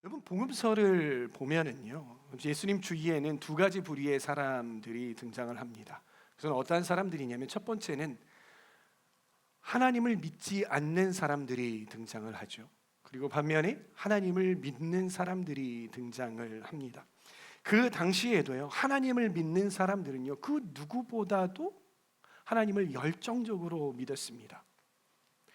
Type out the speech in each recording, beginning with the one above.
여러분, 복음서를 보면은요, 예수님 주위에는 두 가지 부류의 사람들이 등장을 합니다. 그래서 어떠한 사람들이냐면, 첫 번째는 하나님을 믿지 않는 사람들이 등장을 하죠. 그리고 반면에 하나님을 믿는 사람들이 등장을 합니다. 그 당시에도요, 하나님을 믿는 사람들은요, 그 누구보다도 하나님을 열정적으로 믿었습니다.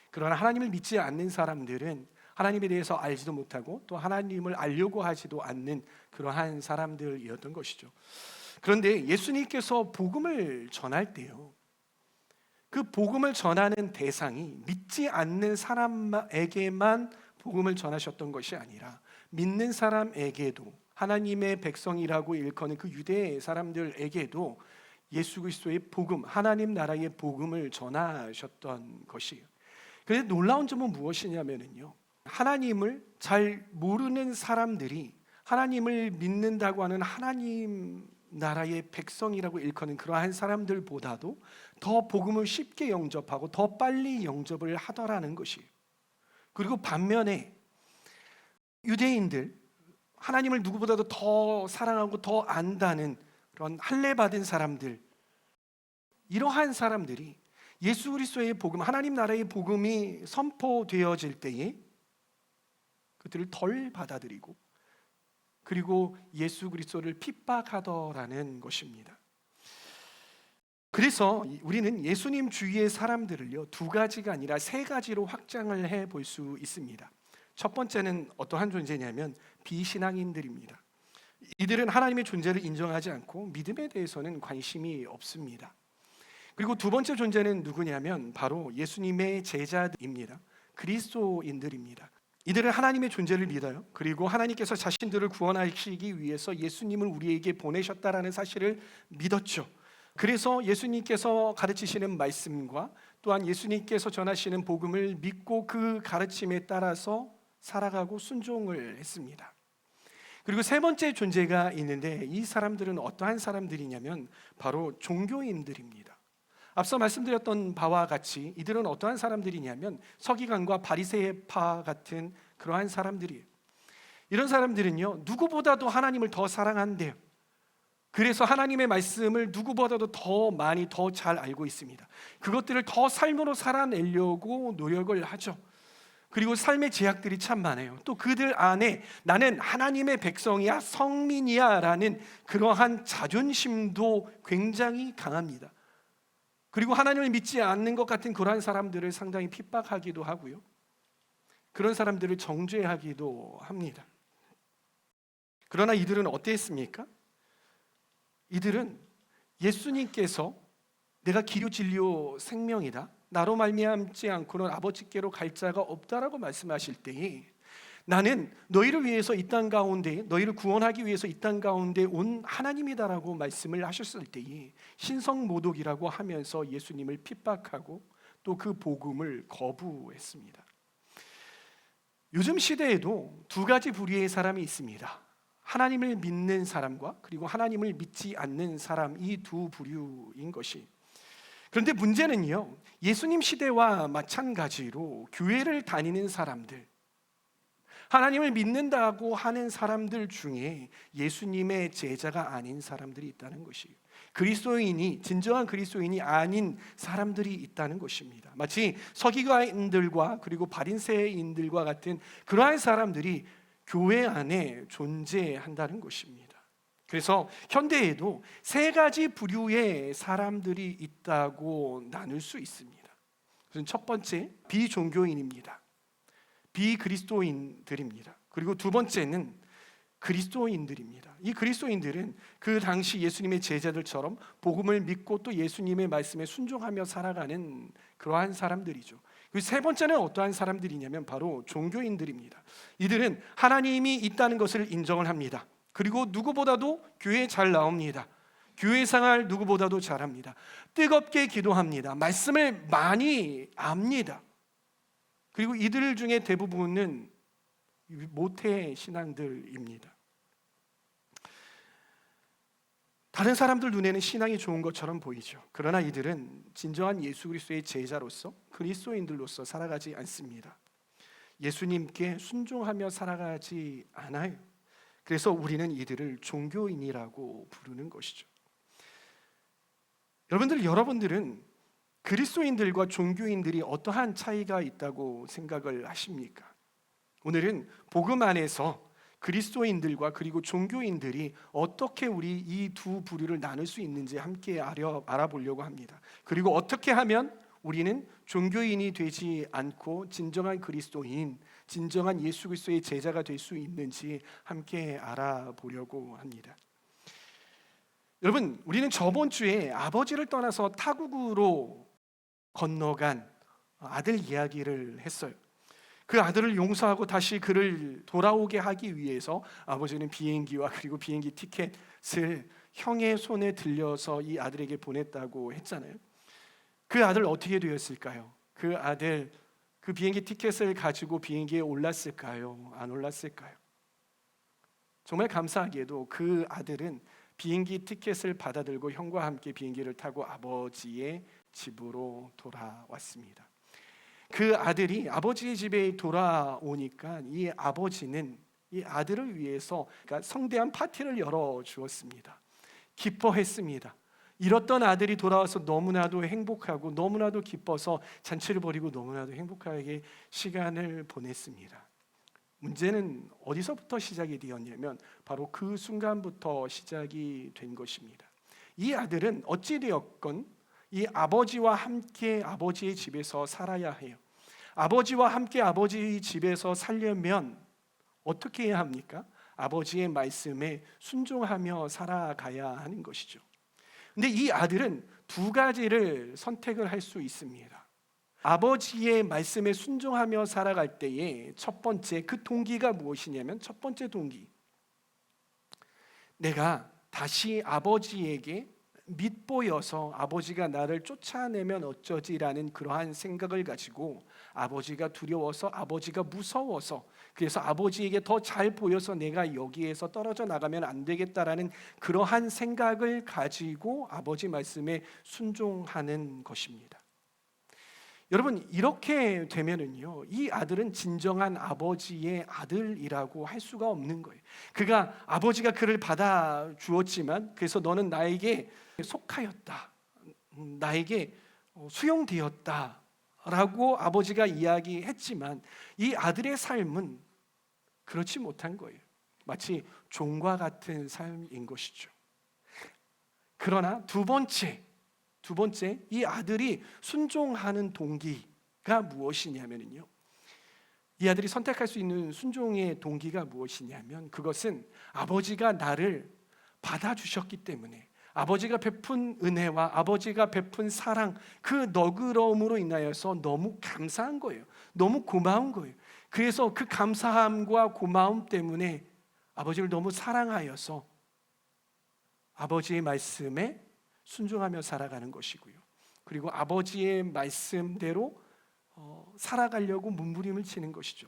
그러나 하나님을 믿지 않는 사람들은 하나님에 대해서 알지도 못하고 또 하나님을 알려고 하지도 않는 그러한 사람들이었던 것이죠. 그런데 예수님께서 복음을 전할 때요, 그 복음을 전하는 대상이 믿지 않는 사람에게만 복음을 전하셨던 것이 아니라 믿는 사람에게도, 하나님의 백성이라고 일컫는 그 유대 사람들에게도 예수 그리스도의 복음, 하나님 나라의 복음을 전하셨던 것이에요. 그런데 놀라운 점은 무엇이냐면요, 하나님을 잘 모르는 사람들이 하나님을 믿는다고 하는 하나님 나라의 백성이라고 일컫는 그러한 사람들보다도 더 복음을 쉽게 영접하고 더 빨리 영접을 하더라는 것이에요. 그리고 반면에 유대인들, 하나님을 누구보다도 더 사랑하고 더 안다는 그런 할례 받은 사람들, 이러한 사람들이 예수 그리스도의 복음, 하나님 나라의 복음이 선포되어질 때에 그들을 덜 받아들이고 그리고 예수 그리스도를 핍박하더라는 것입니다. 그래서 우리는 예수님 주위의 사람들을요, 두 가지가 아니라 세 가지로 확장을 해볼 수 있습니다. 첫 번째는 어떠한 존재냐면 비신앙인들입니다. 이들은 하나님의 존재를 인정하지 않고 믿음에 대해서는 관심이 없습니다. 그리고 두 번째 존재는 누구냐면 바로 예수님의 제자들입니다. 그리스도인들입니다. 이들은 하나님의 존재를 믿어요. 그리고 하나님께서 자신들을 구원하시기 위해서 예수님을 우리에게 보내셨다라는 사실을 믿었죠. 그래서 예수님께서 가르치시는 말씀과 또한 예수님께서 전하시는 복음을 믿고 그 가르침에 따라서 살아가고 순종을 했습니다. 그리고 세 번째 존재가 있는데, 이 사람들은 어떠한 사람들이냐면 바로 종교인들입니다. 앞서 말씀드렸던 바와 같이 이들은 어떠한 사람들이냐면 서기관과 바리새파 같은 그러한 사람들이에요. 이런 사람들은요, 누구보다도 하나님을 더 사랑한대요. 그래서 하나님의 말씀을 누구보다도 더 많이 더 잘 알고 있습니다. 그것들을 더 삶으로 살아내려고 노력을 하죠. 그리고 삶의 제약들이 참 많아요. 또 그들 안에 나는 하나님의 백성이야, 성민이야 라는 그러한 자존심도 굉장히 강합니다. 그리고 하나님을 믿지 않는 것 같은 그러한 사람들을 상당히 핍박하기도 하고요, 그런 사람들을 정죄하기도 합니다. 그러나 이들은 어땠습니까? 이들은 예수님께서 내가 길이요 진리요 생명이다, 나로 말미암지 않고는 아버지께로 갈 자가 없다라고 말씀하실 때에 나는 너희를 위해서 이 땅 가운데, 너희를 구원하기 위해서 이 땅 가운데 온 하나님이다라고 말씀을 하셨을 때에 신성모독이라고 하면서 예수님을 핍박하고 또 그 복음을 거부했습니다. 요즘 시대에도 두 가지 부류의 사람이 있습니다. 하나님을 믿는 사람과 그리고 하나님을 믿지 않는 사람, 이 두 부류인 것이. 그런데 문제는요, 예수님 시대와 마찬가지로 교회를 다니는 사람들, 하나님을 믿는다고 하는 사람들 중에 예수님의 제자가 아닌 사람들이 있다는 것이에요. 그리스도인이, 진정한 그리스도인이 아닌 사람들이 있다는 것입니다. 마치 서기관들과 그리고 바리새인들과 같은 그러한 사람들이 교회 안에 존재한다는 것입니다. 그래서 현대에도 세 가지 부류의 사람들이 있다고 나눌 수 있습니다. 첫 번째, 비종교인입니다. 비그리스도인들입니다. 그리고 두 번째는 그리스도인들입니다. 이 그리스도인들은 그 당시 예수님의 제자들처럼 복음을 믿고 또 예수님의 말씀에 순종하며 살아가는 그러한 사람들이죠. 그리고 세 번째는 어떠한 사람들이냐면 바로 종교인들입니다. 이들은 하나님이 있다는 것을 인정을 합니다. 그리고 누구보다도 교회에 잘 나옵니다. 교회 생활 누구보다도 잘합니다. 뜨겁게 기도합니다. 말씀을 많이 압니다. 그리고 이들 중에 대부분은 모태 신앙들입니다. 다른 사람들 눈에는 신앙이 좋은 것처럼 보이죠. 그러나 이들은 진정한 예수 그리스도의 제자로서, 그리스도인들로서 살아가지 않습니다. 예수님께 순종하며 살아가지 않아요. 그래서 우리는 이들을 종교인이라고 부르는 것이죠. 여러분들은 그리스도인들과 종교인들이 어떠한 차이가 있다고 생각을 하십니까? 오늘은 복음 안에서 그리스도인들과 그리고 종교인들이 어떻게 우리 이 두 부류를 나눌 수 있는지 함께 알아보려고 합니다. 그리고 어떻게 하면 우리는 종교인이 되지 않고 진정한 그리스도인, 진정한 예수 그리스도의 제자가 될 수 있는지 함께 알아보려고 합니다. 여러분, 우리는 저번 주에 아버지를 떠나서 타국으로 건너간 아들 이야기를 했어요. 그 아들을 용서하고 다시 그를 돌아오게 하기 위해서 아버지는 비행기와 그리고 비행기 티켓을 형의 손에 들려서 이 아들에게 보냈다고 했잖아요. 그 아들 어떻게 되었을까요? 그 아들 그 비행기 티켓을 가지고 비행기에 올랐을까요? 안 올랐을까요? 정말 감사하게도 그 아들은 비행기 티켓을 받아들고 형과 함께 비행기를 타고 아버지의 집으로 돌아왔습니다. 그 아들이 아버지의 집에 돌아오니까 이 아버지는 이 아들을 위해서 성대한 파티를 열어주었습니다. 기뻐했습니다. 잃었던 아들이 돌아와서 너무나도 행복하고 너무나도 기뻐서 잔치를 벌이고 너무나도 행복하게 시간을 보냈습니다. 문제는 어디서부터 시작이 되었냐면 바로 그 순간부터 시작이 된 것입니다. 이 아들은 어찌되었건 이 아버지와 함께 아버지의 집에서 살아야 해요. 아버지와 함께 아버지 집에서 살려면 어떻게 해야 합니까? 아버지의 말씀에 순종하며 살아가야 하는 것이죠. 근데 이 아들은 두 가지를 선택을 할 수 있습니다. 아버지의 말씀에 순종하며 살아갈 때에 첫 번째 그 동기가 무엇이냐면 첫 번째 동기, 내가 다시 아버지에게 밑보여서 아버지가 나를 쫓아내면 어쩌지라는 그러한 생각을 가지고 아버지가 두려워서 아버지가 무서워서 그래서 아버지에게 더 잘 보여서 내가 여기에서 떨어져 나가면 안 되겠다라는 그러한 생각을 가지고 아버지 말씀에 순종하는 것입니다. 여러분, 이렇게 되면은요, 이 아들은 진정한 아버지의 아들이라고 할 수가 없는 거예요. 그가 아버지가 그를 받아 주었지만 그래서 너는 나에게 속하였다, 나에게 수용되었다 라고 아버지가 이야기했지만 이 아들의 삶은 그렇지 못한 거예요. 마치 종과 같은 삶인 것이죠. 그러나 두 번째 이 아들이 순종하는 동기가 무엇이냐면요, 이 아들이 선택할 수 있는 순종의 동기가 무엇이냐면 그것은 아버지가 나를 받아주셨기 때문에 아버지가 베푼 은혜와 아버지가 베푼 사랑, 그 너그러움으로 인하여서 너무 감사한 거예요. 너무 고마운 거예요. 그래서 그 감사함과 고마움 때문에 아버지를 너무 사랑하여서 아버지의 말씀에 순종하며 살아가는 것이고요. 그리고 아버지의 말씀대로 살아가려고 몸부림을 치는 것이죠.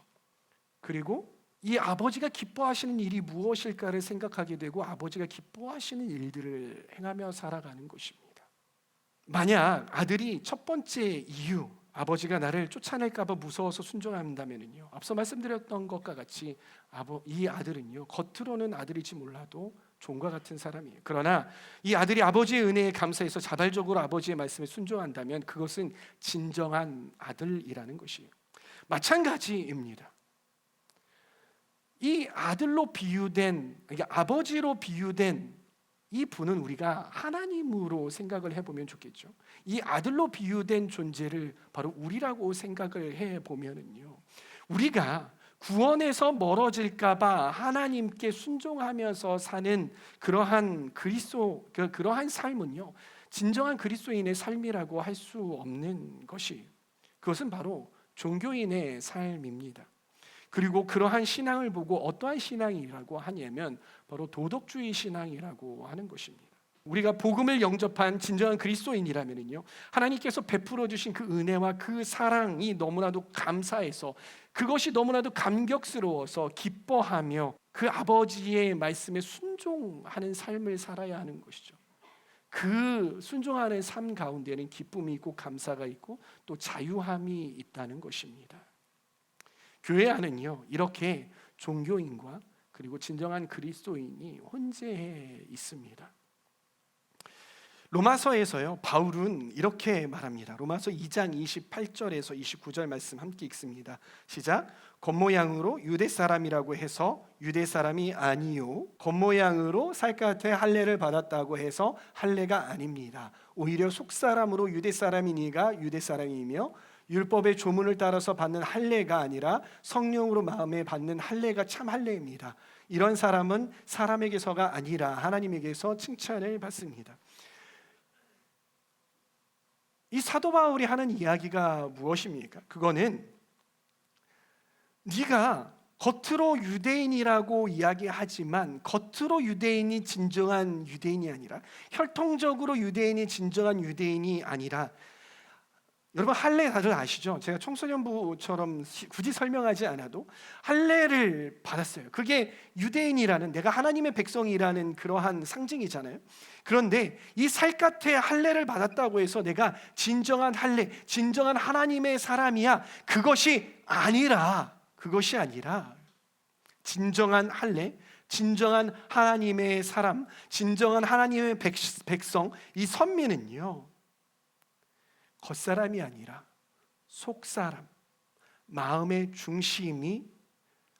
그리고 이 아버지가 기뻐하시는 일이 무엇일까를 생각하게 되고 아버지가 기뻐하시는 일들을 행하며 살아가는 것입니다. 만약 아들이 첫 번째 이유, 아버지가 나를 쫓아낼까 봐 무서워서 순종한다면요, 앞서 말씀드렸던 것과 같이 이 아들은요, 겉으로는 아들일지 몰라도 종과 같은 사람이에요. 그러나 이 아들이 아버지의 은혜에 감사해서 자발적으로 아버지의 말씀에 순종한다면 그것은 진정한 아들이라는 것이에요. 마찬가지입니다. 이 아들로 비유된, 그러니까 아버지로 비유된 이 분은 우리가 하나님으로 생각을 해보면 좋겠죠. 이 아들로 비유된 존재를 바로 우리라고 생각을 해보면은요, 우리가 구원에서 멀어질까봐 하나님께 순종하면서 사는 그러한 그러한 삶은요, 진정한 그리스도인의 삶이라고 할 수 없는 것이, 그것은 바로 종교인의 삶입니다. 그리고 그러한 신앙을 보고 어떠한 신앙이라고 하냐면 바로 도덕주의 신앙이라고 하는 것입니다. 우리가 복음을 영접한 진정한 그리스도인이라면요, 하나님께서 베풀어 주신 그 은혜와 그 사랑이 너무나도 감사해서 그것이 너무나도 감격스러워서 기뻐하며 그 아버지의 말씀에 순종하는 삶을 살아야 하는 것이죠. 그 순종하는 삶 가운데는 기쁨이 있고 감사가 있고 또 자유함이 있다는 것입니다. 교회 안은요 이렇게 종교인과 그리고 진정한 그리스도인이 혼재해 있습니다. 로마서에서요 바울은 이렇게 말합니다. 로마서 2장 28절에서 29절 말씀 함께 읽습니다. 시작. 겉모양으로 유대 사람이라고 해서 유대 사람이 아니요, 겉모양으로 살갗에 할례를 받았다고 해서 할례가 아닙니다. 오히려 속사람으로 유대 사람이니가 유대 사람이며 율법의 조문을 따라서 받는 할례가 아니라 성령으로 마음에 받는 할례가 참 할례입니다. 이런 사람은 사람에게서가 아니라 하나님에게서 칭찬을 받습니다. 이 사도 바울이 하는 이야기가 무엇입니까? 그거는 네가 겉으로 유대인이라고 이야기하지만 겉으로 유대인이 진정한 유대인이 아니라, 혈통적으로 유대인이 진정한 유대인이 아니라, 여러분 할례 다들 아시죠? 제가 청소년부처럼 굳이 설명하지 않아도 할례를 받았어요. 그게 유대인이라는, 내가 하나님의 백성이라는 그러한 상징이잖아요. 그런데 이 살갗에 할례를 받았다고 해서 내가 진정한 할례, 진정한 하나님의 사람이야, 그것이 아니라 진정한 할례, 진정한 하나님의 사람, 진정한 하나님의 백성, 이 선민은요 겉사람이 아니라 속사람, 마음의 중심이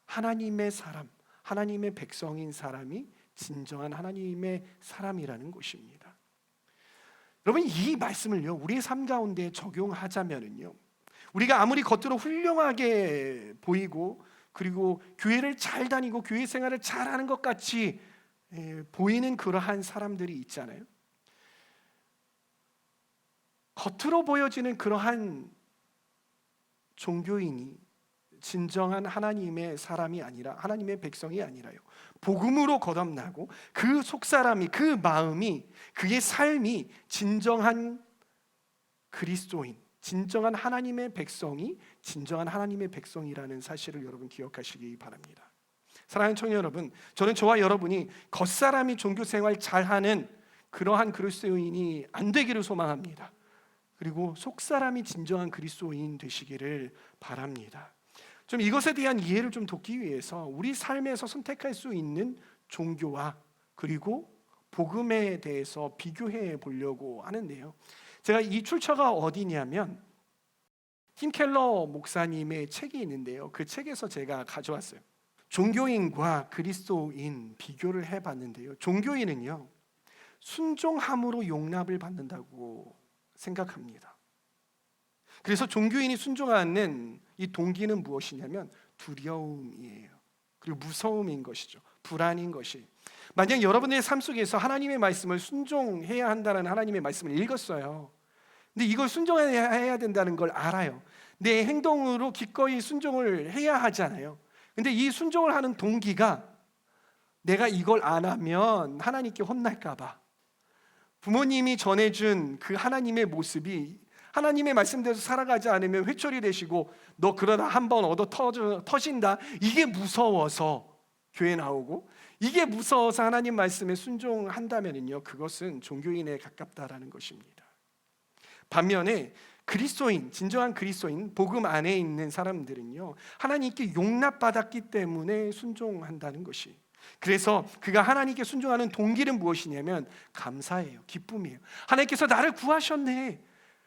하나님의 사람, 하나님의 백성인 사람이 진정한 하나님의 사람이라는 것입니다. 여러분 이 말씀을요 우리의 삶 가운데 적용하자면은요, 우리가 아무리 겉으로 훌륭하게 보이고 그리고 교회를 잘 다니고 교회 생활을 잘하는 것 같이 보이는 그러한 사람들이 있잖아요. 겉으로 보여지는 그러한 종교인이 진정한 하나님의 사람이 아니라, 하나님의 백성이 아니라요, 복음으로 거듭나고 그 속사람이, 그 마음이, 그의 삶이 진정한 그리스도인, 진정한 하나님의 백성이 진정한 하나님의 백성이라는 사실을 여러분 기억하시기 바랍니다. 사랑하는 청년 여러분, 저는 저와 여러분이 겉사람이 종교생활 잘하는 그러한 그리스도인이 안 되기를 소망합니다. 그리고 속사람이 진정한 그리스도인 되시기를 바랍니다. 좀 이것에 대한 이해를 좀 돕기 위해서 우리 삶에서 선택할 수 있는 종교와 그리고 복음에 대해서 비교해 보려고 하는데요, 제가 이 출처가 어디냐면 팀 켈러 목사님의 책이 있는데요, 그 책에서 제가 가져왔어요. 종교인과 그리스도인 비교를 해봤는데요, 종교인은요 순종함으로 용납을 받는다고 생각합니다. 그래서 종교인이 순종하는 이 동기는 무엇이냐면 두려움이에요. 그리고 무서움인 것이죠. 불안인 것이. 만약 여러분의 삶 속에서 하나님의 말씀을 순종해야 한다는 하나님의 말씀을 읽었어요. 근데 이걸 순종해야 된다는 걸 알아요. 내 행동으로 기꺼이 순종을 해야 하잖아요. 근데 이 순종을 하는 동기가 내가 이걸 안 하면 하나님께 혼날까 봐, 부모님이 전해준 그 하나님의 모습이 하나님의 말씀대로 살아가지 않으면 회초리 되시고 너 그러다 한번 얻어 터진다, 이게 무서워서 교회 나오고, 이게 무서워서 하나님 말씀에 순종한다면요, 그것은 종교인에 가깝다라는 것입니다. 반면에 그리스도인, 진정한 그리스도인, 복음 안에 있는 사람들은요 하나님께 용납받았기 때문에 순종한다는 것이, 그래서 그가 하나님께 순종하는 동기는 무엇이냐면 감사예요, 기쁨이에요. 하나님께서 나를 구하셨네,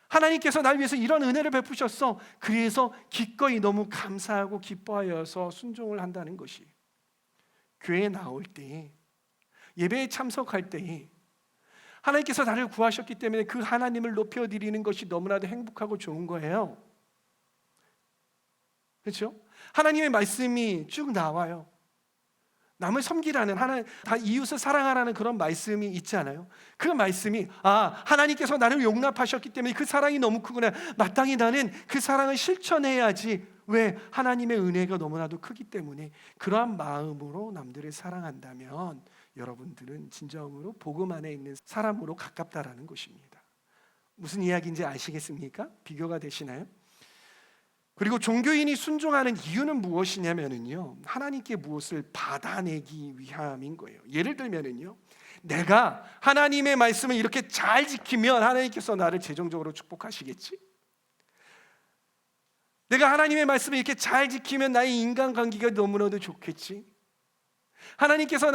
하나님께서 나를 위해서 이런 은혜를 베푸셨어, 그래서 기꺼이 너무 감사하고 기뻐하여서 순종을 한다는 것이, 교회에 나올 때, 예배에 참석할 때 하나님께서 나를 구하셨기 때문에 그 하나님을 높여드리는 것이 너무나도 행복하고 좋은 거예요. 그렇죠? 하나님의 말씀이 쭉 나와요. 남을 섬기라는, 다 이웃을 사랑하라는 그런 말씀이 있지 않아요? 그 말씀이 하나님께서 나를 용납하셨기 때문에 그 사랑이 너무 크구나, 마땅히 나는 그 사랑을 실천해야지. 왜? 하나님의 은혜가 너무나도 크기 때문에. 그러한 마음으로 남들을 사랑한다면 여러분들은 진정으로 복음 안에 있는 사람으로 가깝다라는 것입니다. 무슨 이야기인지 아시겠습니까? 비교가 되시나요? 그리고 종교인이 순종하는 이유는 무엇이냐면요, 하나님께 무엇을 받아내기 위함인 거예요. 예를 들면요, 내가 하나님의 말씀을 이렇게 잘 지키면 하나님께서 나를 재정적으로 축복하시겠지? 내가 하나님의 말씀을 이렇게 잘 지키면 나의 인간관계가 너무나도 좋겠지. 하나님께서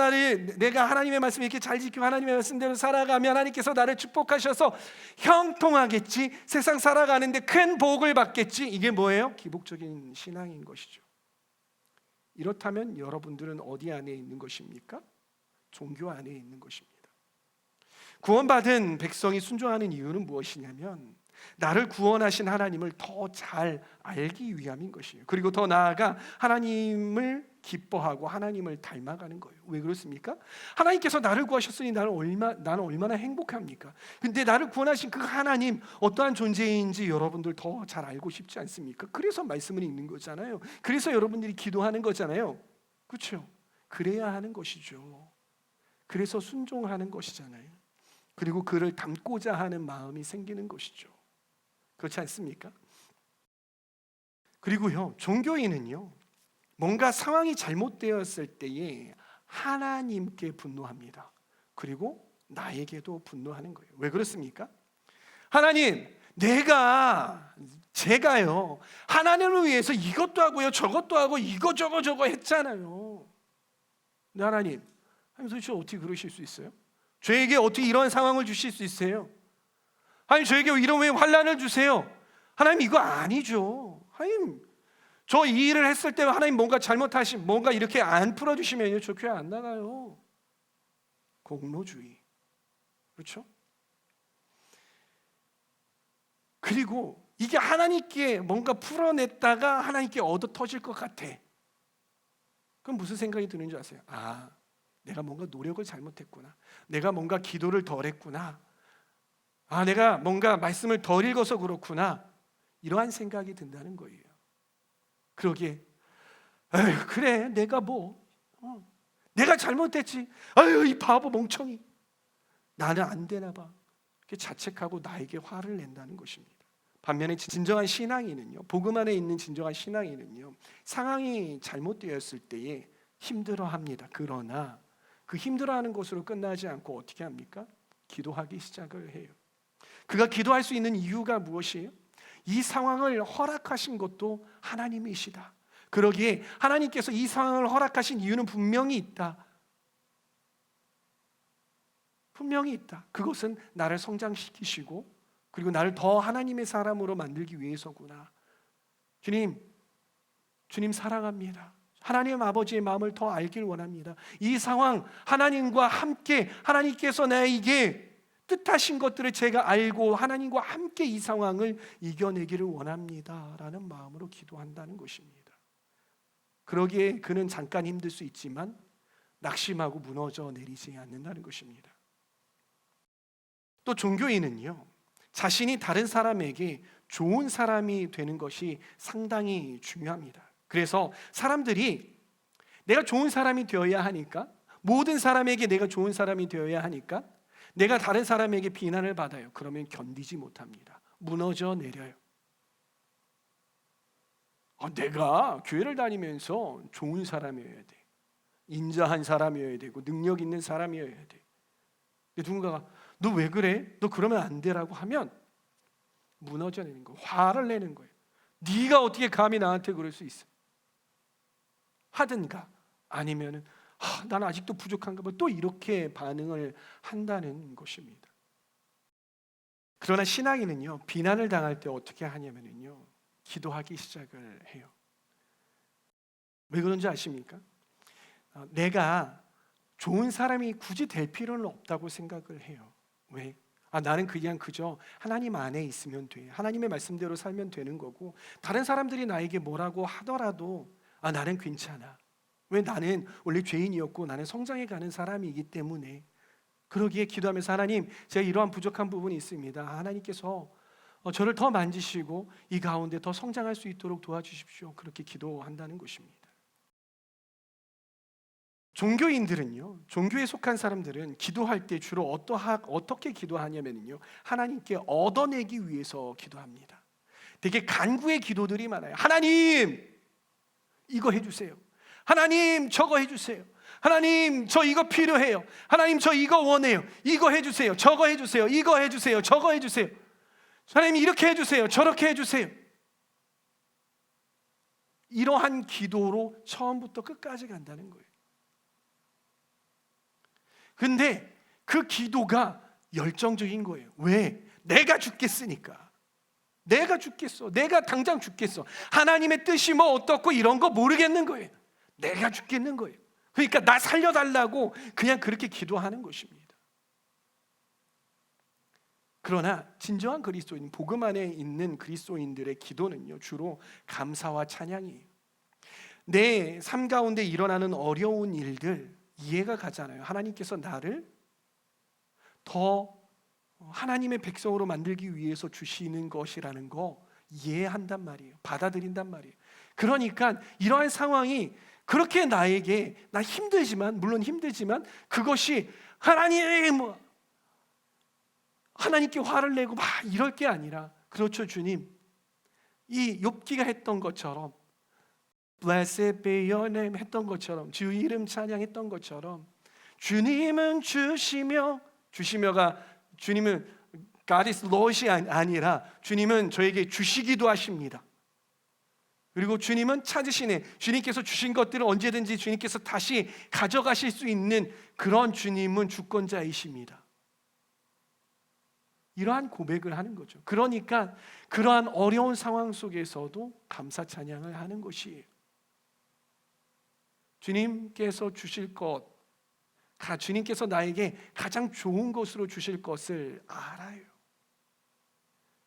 내가 하나님의 말씀을 이렇게 잘 지키고 하나님의 말씀대로 살아가면 하나님께서 나를 축복하셔서 형통하겠지. 세상 살아가는데 큰 복을 받겠지. 이게 뭐예요? 기복적인 신앙인 것이죠. 이렇다면 여러분들은 어디 안에 있는 것입니까? 종교 안에 있는 것입니다. 구원받은 백성이 순종하는 이유는 무엇이냐면 나를 구원하신 하나님을 더 잘 알기 위함인 것이에요. 그리고 더 나아가 하나님을 기뻐하고 하나님을 닮아가는 거예요. 왜 그렇습니까? 하나님께서 나를 구하셨으니 나는 얼마나 행복합니까? 근데 나를 구원하신 그 하나님 어떠한 존재인지 여러분들 더 잘 알고 싶지 않습니까? 그래서 말씀을 읽는 거잖아요. 그래서 여러분들이 기도하는 거잖아요. 그렇죠? 그래야 하는 것이죠. 그래서 순종하는 것이잖아요. 그리고 그를 닮고자 하는 마음이 생기는 것이죠. 그렇지 않습니까? 그리고요, 종교인은요, 뭔가 상황이 잘못되었을 때에 하나님께 분노합니다. 그리고 나에게도 분노하는 거예요. 왜 그렇습니까? 하나님, 제가요 하나님을 위해서 이것도 하고요 저것도 하고 저거 했잖아요. 근데 하나님 도대체 어떻게 그러실 수 있어요? 저에게 어떻게 이런 상황을 주실 수 있어요? 하나님, 저에게 이런 왜 환난을 주세요? 하나님, 이거 아니죠. 하나님, 저 이 일을 했을 때 하나님 뭔가 잘못하신, 뭔가 이렇게 안 풀어주시면요 저 교회 안 나가요. 공로주의. 그렇죠? 그리고 이게 하나님께 뭔가 풀어냈다가 하나님께 얻어 터질 것 같아. 그럼 무슨 생각이 드는지 아세요? 아, 내가 뭔가 노력을 잘못했구나. 내가 뭔가 기도를 덜 했구나. 아, 내가 뭔가 말씀을 덜 읽어서 그렇구나. 이러한 생각이 든다는 거예요. 그러기에 에휴, 그래 내가 내가 잘못했지. 아유, 이 바보 멍청이. 나는 안 되나 봐. 이렇게 자책하고 나에게 화를 낸다는 것입니다. 반면에 진정한 신앙인은요, 복음 안에 있는 진정한 신앙인은요, 상황이 잘못되었을 때에 힘들어합니다. 그러나 그 힘들어하는 것으로 끝나지 않고 어떻게 합니까? 기도하기 시작을 해요. 그가 기도할 수 있는 이유가 무엇이에요? 이 상황을 허락하신 것도 하나님이시다. 그러기에 하나님께서 이 상황을 허락하신 이유는 분명히 있다. 분명히 있다. 그것은 나를 성장시키시고 그리고 나를 더 하나님의 사람으로 만들기 위해서구나. 주님 사랑합니다. 하나님 아버지의 마음을 더 알길 원합니다. 이 상황 하나님과 함께 하나님께서 나에게 뜻하신 것들을 제가 알고 하나님과 함께 이 상황을 이겨내기를 원합니다 라는 마음으로 기도한다는 것입니다. 그러기에 그는 잠깐 힘들 수 있지만 낙심하고 무너져 내리지 않는다는 것입니다. 또 종교인은요, 자신이 다른 사람에게 좋은 사람이 되는 것이 상당히 중요합니다. 그래서 사람들이 내가 좋은 사람이 되어야 하니까, 모든 사람에게 내가 좋은 사람이 되어야 하니까 내가 다른 사람에게 비난을 받아요. 그러면 견디지 못합니다. 무너져 내려요. 내가 교회를 다니면서 좋은 사람이어야 돼. 인자한 사람이어야 되고 능력 있는 사람이어야 돼. 근데 누군가가 너 왜 그래? 너 그러면 안 되라고 하면 무너져 내는 거예요. 화를 내는 거예요. 네가 어떻게 감히 나한테 그럴 수 있어? 하든가 아니면은 난 아직도 부족한가 봐. 또 이렇게 반응을 한다는 것입니다. 그러나 신앙인은요, 비난을 당할 때 어떻게 하냐면요, 기도하기 시작을 해요. 왜 그런지 아십니까? 내가 좋은 사람이 굳이 될 필요는 없다고 생각을 해요. 왜? 나는 그냥 그저 하나님 안에 있으면 돼. 하나님의 말씀대로 살면 되는 거고 다른 사람들이 나에게 뭐라고 하더라도 나는 괜찮아. 왜? 나는 원래 죄인이었고 나는 성장해가는 사람이기 때문에. 그러기에 기도하면서 하나님, 제가 이러한 부족한 부분이 있습니다. 하나님께서 저를 더 만지시고 이 가운데 더 성장할 수 있도록 도와주십시오. 그렇게 기도한다는 것입니다. 종교인들은요, 종교에 속한 사람들은 기도할 때 주로 어떻게 기도하냐면요, 하나님께 얻어내기 위해서 기도합니다. 되게 간구의 기도들이 많아요. 하나님, 이거 해주세요. 하나님, 저거 해주세요. 하나님, 저 이거 필요해요. 하나님, 저 이거 원해요. 이거 해주세요. 저거 해주세요. 이거 해주세요. 저거 해주세요. 하나님, 이렇게 해주세요. 저렇게 해주세요. 이러한 기도로 처음부터 끝까지 간다는 거예요. 근데 그 기도가 열정적인 거예요. 왜? 내가 죽겠으니까. 내가 죽겠어. 내가 당장 죽겠어. 하나님의 뜻이 뭐 어떻고 이런 거 모르겠는 거예요. 내가 죽겠는 거예요. 그러니까 나 살려달라고 그냥 그렇게 기도하는 것입니다. 그러나 진정한 그리스도인, 복음 안에 있는 그리스도인들의 기도는요, 주로 감사와 찬양이에요. 내 삶 가운데 일어나는 어려운 일들 이해가 가잖아요. 하나님께서 나를 더 하나님의 백성으로 만들기 위해서 주시는 것이라는 거 이해한단 말이에요. 받아들인단 말이에요. 그러니까 이러한 상황이 그렇게 나에게, 나 힘들지만, 물론 힘들지만 그것이 하나님께 화를 내고 막 이럴 게 아니라, 그렇죠 주님, 이 욥기가 했던 것처럼 Blessed be your name 했던 것처럼, 주 이름 찬양했던 것처럼, 주님은 주시며가 주님은 God is Lord이 아니라 주님은 저에게 주시기도 하십니다. 그리고 주님은 찾으시네. 주님께서 주신 것들을 언제든지 주님께서 다시 가져가실 수 있는 그런 주님은 주권자이십니다. 이러한 고백을 하는 거죠. 그러니까 그러한 어려운 상황 속에서도 감사 찬양을 하는 것이에요. 주님께서 주실 것, 주님께서 나에게 가장 좋은 것으로 주실 것을 알아요.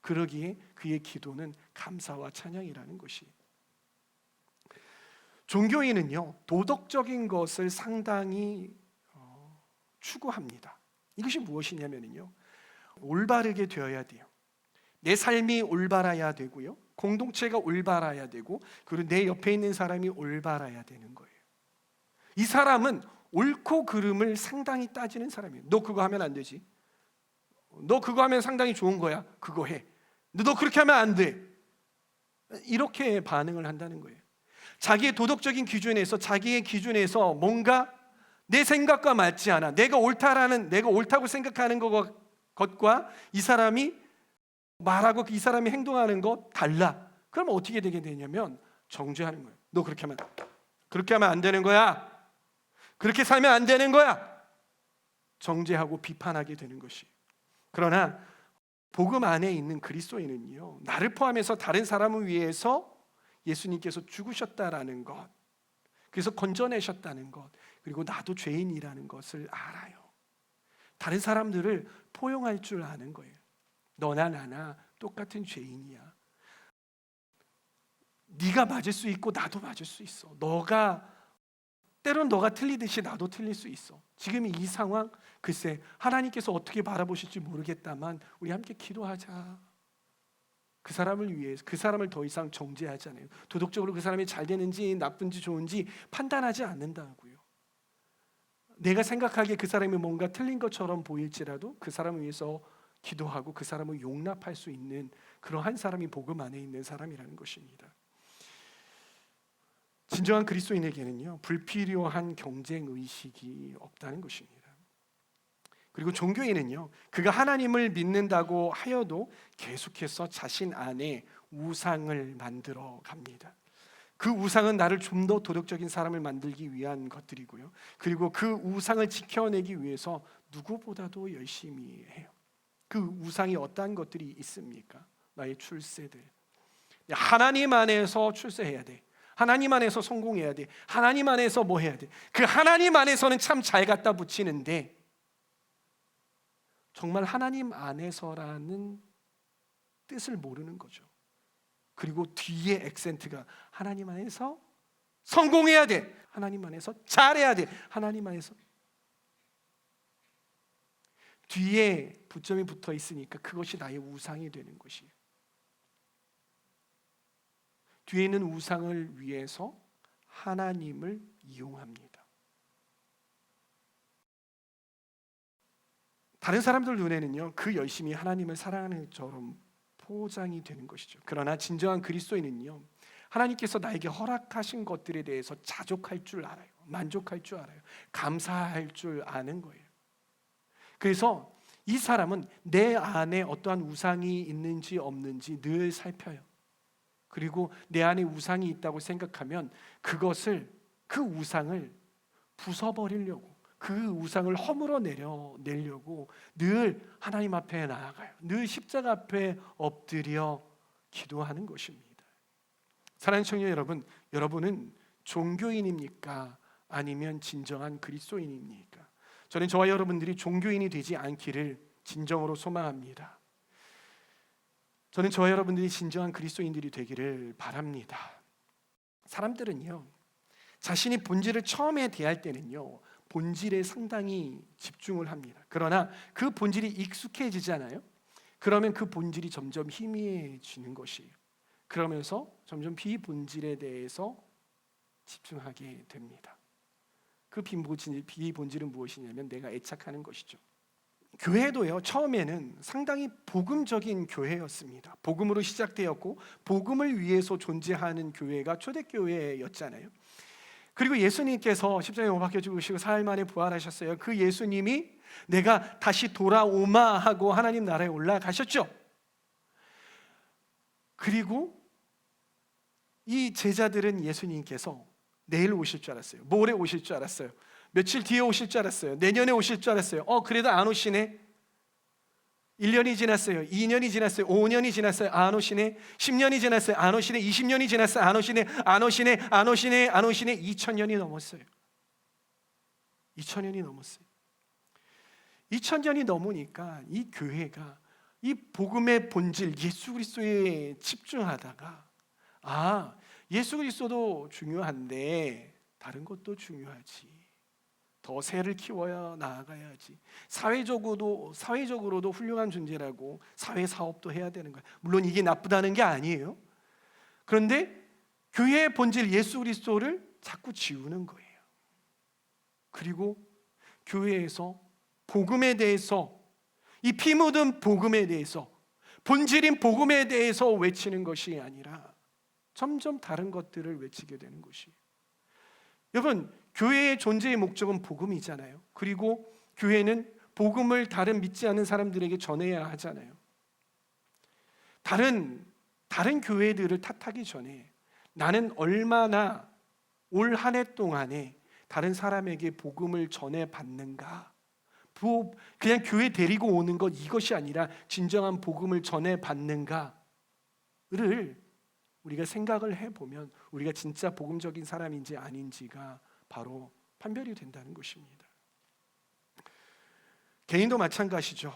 그러기에 그의 기도는 감사와 찬양이라는 것이. 종교인은요, 도덕적인 것을 상당히 추구합니다. 이것이 무엇이냐면요, 올바르게 되어야 돼요. 내 삶이 올바라야 되고요, 공동체가 올바라야 되고, 그리고 내 옆에 있는 사람이 올바라야 되는 거예요. 이 사람은 옳고 그름을 상당히 따지는 사람이에요. 너 그거 하면 안 되지. 너 그거 하면 상당히 좋은 거야. 그거 해. 근데 너 그렇게 하면 안 돼. 이렇게 반응을 한다는 거예요. 자기의 도덕적인 기준에서, 자기의 기준에서 뭔가 내 생각과 맞지 않아. 내가 옳다고 생각하는 것과 이 사람이 말하고 이 사람이 행동하는 것 달라. 그러면 어떻게 되게 되냐면 정죄하는 거예요. 너 그렇게 하면 안 되는 거야. 그렇게 살면 안 되는 거야. 정죄하고 비판하게 되는 것이. 그러나 복음 안에 있는 그리스도인은요, 나를 포함해서 다른 사람을 위해서 예수님께서 죽으셨다라는 것, 그래서 건져내셨다는 것, 그리고 나도 죄인이라는 것을 알아요. 다른 사람들을 포용할 줄 아는 거예요. 너나 나나 똑같은 죄인이야. 네가 맞을 수 있고 나도 맞을 수 있어. 때론 너가 틀리듯이 나도 틀릴 수 있어. 지금 이 상황, 글쎄 하나님께서 어떻게 바라보실지 모르겠다만 우리 함께 기도하자. 그 사람을 위해서, 그 사람을 더 이상 정죄하지 않아요. 도덕적으로 그 사람이 잘 되는지 나쁜지 좋은지 판단하지 않는다고요. 내가 생각하기에 그 사람이 뭔가 틀린 것처럼 보일지라도 그 사람을 위해서 기도하고 그 사람을 용납할 수 있는 그러한 사람이 복음 안에 있는 사람이라는 것입니다. 진정한 그리스도인에게는요, 불필요한 경쟁 의식이 없다는 것입니다. 그리고 종교인은요, 그가 하나님을 믿는다고 하여도 계속해서 자신 안에 우상을 만들어 갑니다. 그 우상은 나를 좀 더 도덕적인 사람을 만들기 위한 것들이고요, 그리고 그 우상을 지켜내기 위해서 누구보다도 열심히 해요. 그 우상이 어떠한 것들이 있습니까? 나의 출세들. 하나님 안에서 출세해야 돼. 하나님 안에서 성공해야 돼. 하나님 안에서 뭐 해야 돼. 그 하나님 안에서는 참 잘 갖다 붙이는데 정말 하나님 안에서라는 뜻을 모르는 거죠. 그리고 뒤에 액센트가 하나님 안에서 성공해야 돼. 하나님 안에서 잘해야 돼. 하나님 안에서. 뒤에 붙점이 붙어 있으니까 그것이 나의 우상이 되는 것이에요. 뒤에 있는 우상을 위해서 하나님을 이용합니다. 다른 사람들 눈에는요, 그 열심이 하나님을 사랑하는 것처럼 포장이 되는 것이죠. 그러나 진정한 그리스도인은요, 하나님께서 나에게 허락하신 것들에 대해서 자족할 줄 알아요. 만족할 줄 알아요. 감사할 줄 아는 거예요. 그래서 이 사람은 내 안에 어떠한 우상이 있는지 없는지 늘 살펴요. 그리고 내 안에 우상이 있다고 생각하면 그 우상을 부숴버리려고, 그 우상을 허물어 내려내려고 늘 하나님 앞에 나아가요. 늘 십자가 앞에 엎드려 기도하는 것입니다. 사랑하는 청년 여러분, 여러분은 종교인입니까? 아니면 진정한 그리스도인입니까? 저는 저와 여러분들이 종교인이 되지 않기를 진정으로 소망합니다. 저는 저와 여러분들이 진정한 그리스도인들이 되기를 바랍니다. 사람들은요, 자신이 본질을 처음에 대할 때는요, 본질에 상당히 집중을 합니다. 그러나 그 본질이 익숙해지잖아요. 그러면 그 본질이 점점 희미해지는 것이에요. 그러면서 점점 비본질에 대해서 집중하게 됩니다. 그 비본질은 무엇이냐면 내가 애착하는 것이죠. 교회도요, 처음에는 상당히 복음적인 교회였습니다. 복음으로 시작되었고 복음을 위해서 존재하는 교회가 초대교회였잖아요. 그리고 예수님께서 십자가에 못 박혀 죽으시고 사흘 만에 부활하셨어요. 그 예수님이 내가 다시 돌아오마 하고 하나님 나라에 올라가셨죠. 그리고 이 제자들은 예수님께서 내일 오실 줄 알았어요. 모레 오실 줄 알았어요. 며칠 뒤에 오실 줄 알았어요. 내년에 오실 줄 알았어요. 그래도 안 오시네. 1년이 지났어요. 2년이 지났어요. 5년이 지났어요. 안 오시네. 10년이 지났어요. 안 오시네. 20년이 지났어요. 안 오시네. 안 오시네. 안 오시네. 안 오시네. 2000년이 넘었어요. 2000년이 넘었어요. 2000년이 넘으니까 이 교회가 이 복음의 본질 예수 그리스도에 집중하다가 예수 그리스도도 중요한데 다른 것도 중요하지. 더 새를 키워야 나아가야지. 사회적으로도 훌륭한 존재라고 사회 사업도 해야 되는 거야. 물론 이게 나쁘다는 게 아니에요. 그런데 교회의 본질 예수 그리스도를 자꾸 지우는 거예요. 그리고 교회에서 복음에 대해서, 이 피 묻은 복음에 대해서, 본질인 복음에 대해서 외치는 것이 아니라 점점 다른 것들을 외치게 되는 것이에요. 여러분, 교회의 존재의 목적은 복음이잖아요. 그리고 교회는 복음을 다른 믿지 않는 사람들에게 전해야 하잖아요. 다른 교회들을 탓하기 전에 나는 얼마나 올 한 해 동안에 다른 사람에게 복음을 전해봤는가. 그냥 교회 데리고 오는 것, 이것이 아니라 진정한 복음을 전해봤는가를 우리가 생각을 해보면 우리가 진짜 복음적인 사람인지 아닌지가 바로 판별이 된다는 것입니다. 개인도 마찬가지죠.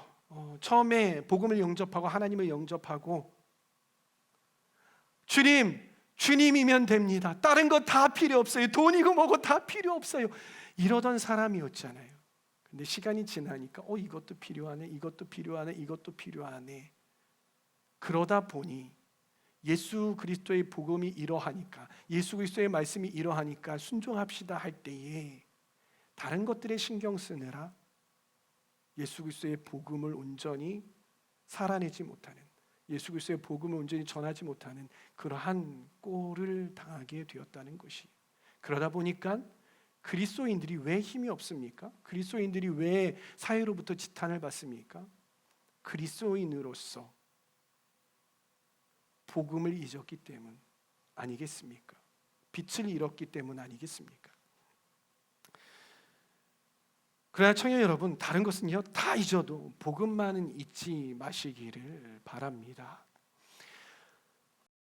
처음에 복음을 영접하고 하나님을 영접하고 주님이면 됩니다. 다른 거 다 필요 없어요. 돈이고 뭐고 다 필요 없어요. 이러던 사람이었잖아요. 근데 시간이 지나니까 이것도 필요하네, 이것도 필요하네, 이것도 필요하네. 그러다 보니 예수 그리스도의 복음이 이러하니까, 예수 그리스도의 말씀이 이러하니까 순종합시다 할 때에 다른 것들에 신경 쓰느라 예수 그리스도의 복음을 온전히 살아내지 못하는, 예수 그리스도의 복음을 온전히 전하지 못하는 그러한 꼴을 당하게 되었다는 것이. 그러다 보니까 그리스도인들이 왜 힘이 없습니까? 그리스도인들이 왜 사회로부터 지탄을 받습니까? 그리스도인으로서 복음을 잊었기 때문 아니겠습니까? 빛을 잃었기 때문 아니겠습니까? 그러나 청년 여러분, 다른 것은요 다 잊어도 복음만은 잊지 마시기를 바랍니다.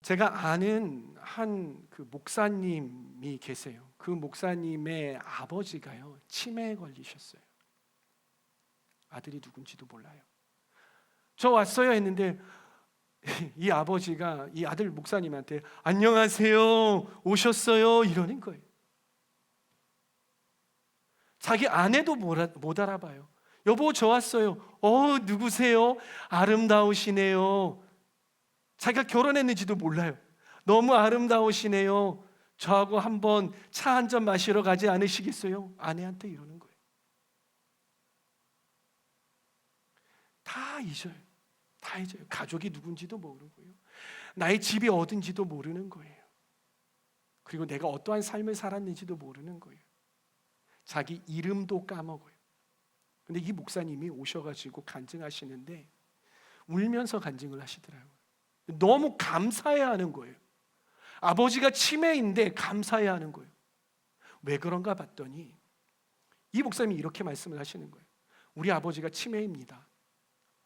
제가 아는 한 그 목사님이 계세요. 그 목사님의 아버지가요 치매에 걸리셨어요. 아들이 누군지도 몰라요. 저 왔어요 했는데 이 아버지가 이 아들 목사님한테 안녕하세요 오셨어요 이러는 거예요. 자기 아내도 못 알아봐요. 여보 저 왔어요. 누구세요? 아름다우시네요. 자기가 결혼했는지도 몰라요. 너무 아름다우시네요. 저하고 한번 차 한 잔 마시러 가지 않으시겠어요? 아내한테 이러는 거예요. 다 잊어요. 다 잊어요. 가족이 누군지도 모르고요. 나의 집이 어딘지도 모르는 거예요. 그리고 내가 어떠한 삶을 살았는지도 모르는 거예요. 자기 이름도 까먹어요. 근데 이 목사님이 오셔가지고 간증하시는데 울면서 간증을 하시더라고요. 너무 감사해야 하는 거예요. 아버지가 치매인데 감사해야 하는 거예요. 왜 그런가 봤더니 이 목사님이 이렇게 말씀을 하시는 거예요. 우리 아버지가 치매입니다.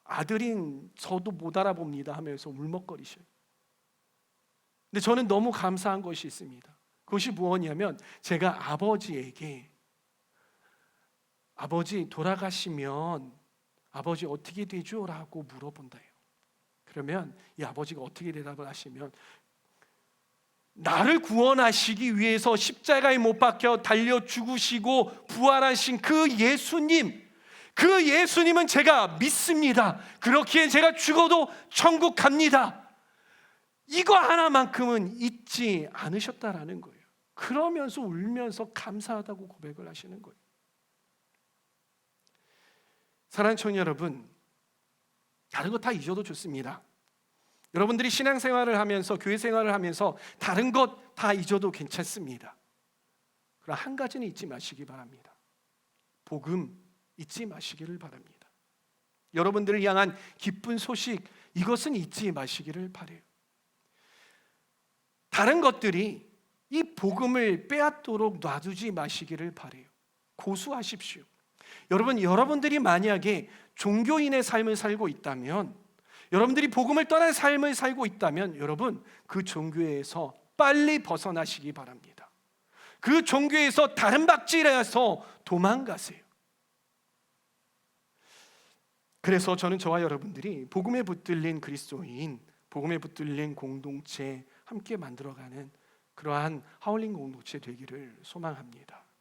아들인 저도 못 알아봅니다 하면서 울먹거리셔요. 근데 저는 너무 감사한 것이 있습니다. 그것이 무엇이냐면 제가 아버지에게 아버지 돌아가시면 아버지 어떻게 되죠? 라고 물어본다요. 그러면 이 아버지가 어떻게 대답을 하시면 나를 구원하시기 위해서 십자가에 못 박혀 달려 죽으시고 부활하신 그 예수님은 제가 믿습니다. 그렇기에 제가 죽어도 천국 갑니다. 이거 하나만큼은 잊지 않으셨다라는 거예요. 그러면서 울면서 감사하다고 고백을 하시는 거예요. 사랑하는 청년 여러분, 다른 거 다 잊어도 좋습니다. 여러분들이 신앙생활을 하면서 교회 생활을 하면서 다른 것 다 잊어도 괜찮습니다. 그러나 한 가지는 잊지 마시기 바랍니다. 복음 잊지 마시기를 바랍니다. 여러분들을 향한 기쁜 소식, 이것은 잊지 마시기를 바라요. 다른 것들이 이 복음을 빼앗도록 놔두지 마시기를 바라요. 고수하십시오. 여러분들이 만약에 종교인의 삶을 살고 있다면, 여러분들이 복음을 떠난 삶을 살고 있다면 여러분 그 종교에서 빨리 벗어나시기 바랍니다. 그 종교에서 다른 박질해서 도망가세요. 그래서 저는 저와 여러분들이 복음에 붙들린 그리스도인, 복음에 붙들린 공동체 함께 만들어가는 그러한 하울링 공동체 되기를 소망합니다.